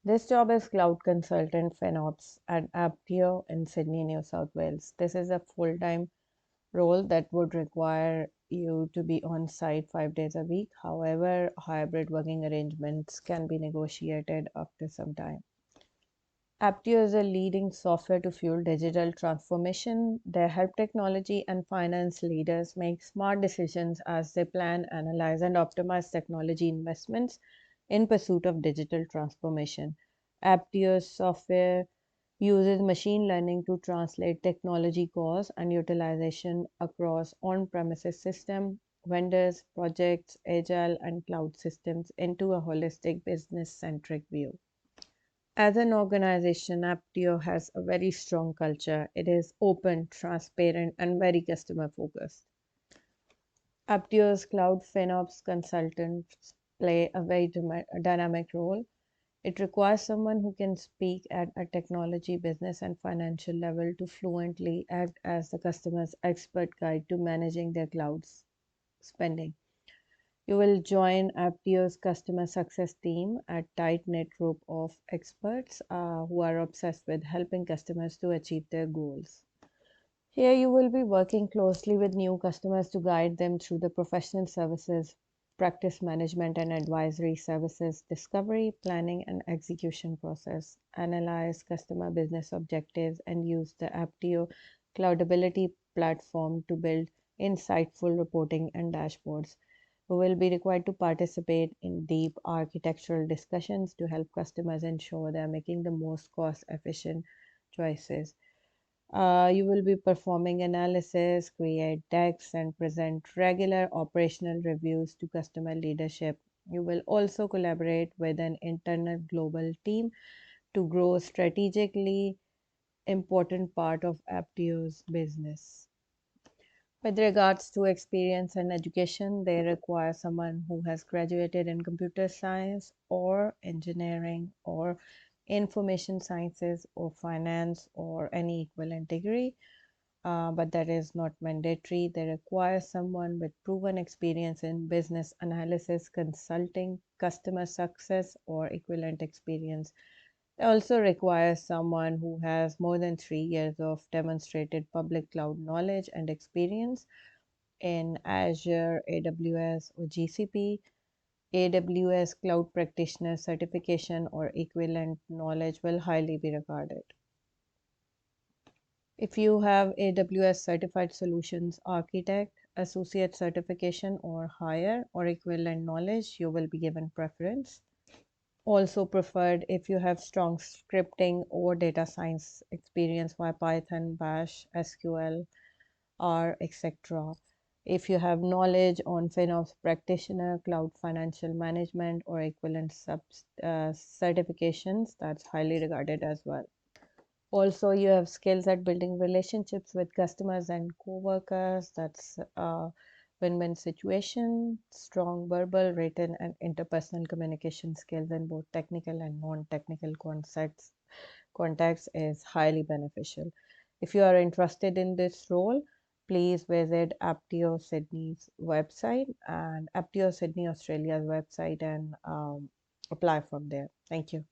This job is Cloud Consultant FinOps at Aptio in Sydney, New South Wales. This is a full time role that would require you to be on site 5 days a week. However, hybrid working arrangements can be negotiated after some time. Aptio is a leading software to fuel digital transformation. They help technology and finance leaders make smart decisions as they plan, analyze, and optimize technology investments in pursuit of digital transformation. Aptio's software uses machine learning to translate technology costs and utilization across on-premises system, vendors, projects, agile, and cloud systems into a holistic business-centric view. As an organization, Aptio has a very strong culture. It is open, transparent, and very customer focused. Aptio's cloud FinOps consultants play a very dynamic role. It requires someone who can speak at a technology, business, and financial level to fluently act as the customer's expert guide to managing their cloud spending. You will join Aptio's customer success team, a tight knit group of experts who are obsessed with helping customers to achieve their goals. Here, you will be working closely with new customers to guide them through the professional services, practice management, and advisory services, discovery, planning, and execution process, analyze customer business objectives, and use the Aptio Cloudability platform to build insightful reporting and dashboards. We will be required to participate in deep architectural discussions to help customers ensure they are making the most cost efficient choices. You will be performing analysis, create decks, and present regular operational reviews to customer leadership. You will also collaborate with an internal global team to grow strategically important part of Aptio's business. With regards to experience and education, they require someone who has graduated in computer science or engineering or information sciences or finance or any equivalent degree, but that is not mandatory. They require someone with proven experience in business analysis, consulting, customer success, or equivalent experience. They also require someone who has more than 3 years of demonstrated public cloud knowledge and experience in Azure, AWS, or GCP. AWS Cloud Practitioner certification or equivalent knowledge will highly be regarded. If you have AWS Certified Solutions Architect, Associate Certification, or higher, or equivalent knowledge, you will be given preference. Also preferred if you have strong scripting or data science experience via Python, Bash, SQL, R, etc. If you have knowledge on FinOps practitioner, cloud financial management, or equivalent certifications, that's highly regarded as well. Also, you have skills at building relationships with customers and co-workers. That's a win-win situation. Strong verbal, written, and interpersonal communication skills in both technical and non-technical contexts is highly beneficial. If you are interested in this role, please visit Aptio Sydney's website and Aptio Sydney Australia's website and apply from there. Thank you.